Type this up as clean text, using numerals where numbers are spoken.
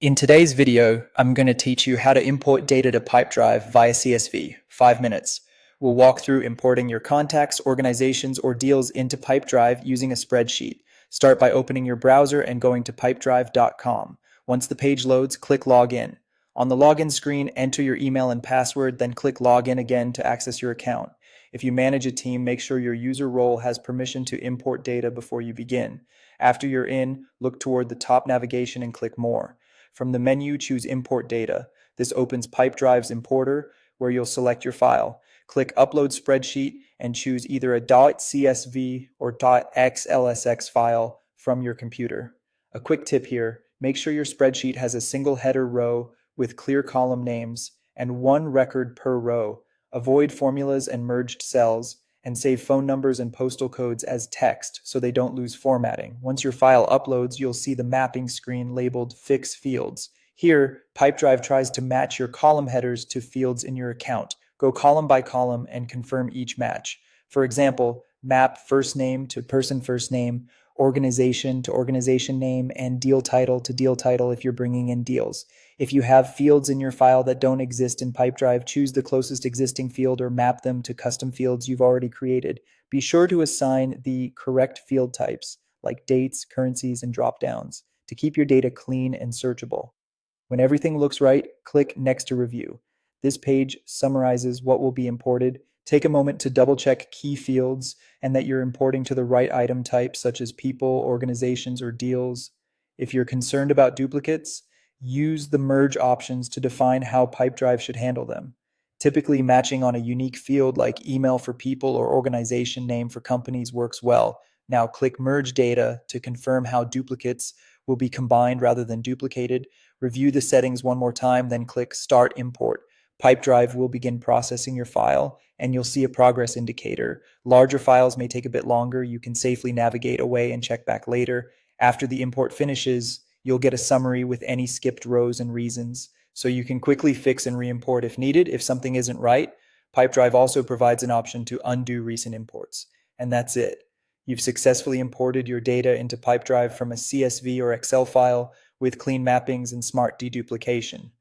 In today's video, I'm going to teach you how to import data to Pipedrive via CSV, 5 minutes. We'll walk through importing your contacts, organizations, or deals into Pipedrive using a spreadsheet. Start by opening your browser and going to pipedrive.com. Once the page loads, click Login. On the login screen, enter your email and password, then click Login again to access your account. If you manage a team, make sure your user role has permission to import data before you begin. After you're in, look toward the top navigation and click More. From the menu, choose Import Data. This opens Pipedrive's importer, where you'll select your file. Click Upload Spreadsheet and choose either a .csv or .xlsx file from your computer. A quick tip here, make sure your spreadsheet has a single header row with clear column names and one record per row. Avoid formulas and merged cells, and save phone numbers and postal codes as text so they don't lose formatting. Once your file uploads, you'll see the mapping screen labeled Fix Fields. Here, Pipedrive tries to match your column headers to fields in your account. Go column by column and confirm each match. For example, map first name to person first name, organization to organization name, and deal title to deal title if you're bringing in deals. If you have fields in your file that don't exist in Pipedrive, choose the closest existing field or map them to custom fields you've already created. Be sure to assign the correct field types, like dates, currencies, and dropdowns, to keep your data clean and searchable. When everything looks right, click Next to Review. This page summarizes what will be imported. Take a moment to double check key fields and that you're importing to the right item type, such as people, organizations, or deals. If you're concerned about duplicates, use the merge options to define how Pipedrive should handle them. Typically, matching on a unique field like email for people or organization name for companies works well. Now click Merge Data to confirm how duplicates will be combined rather than duplicated. Review the settings one more time, then click Start Import. Pipedrive will begin processing your file, and you'll see a progress indicator. Larger files may take a bit longer. You can safely navigate away and check back later. After the import finishes, you'll get a summary with any skipped rows and reasons, so you can quickly fix and re-import if needed. If something isn't right, Pipedrive also provides an option to undo recent imports. And that's it. You've successfully imported your data into Pipedrive from a CSV or Excel file with clean mappings and smart deduplication.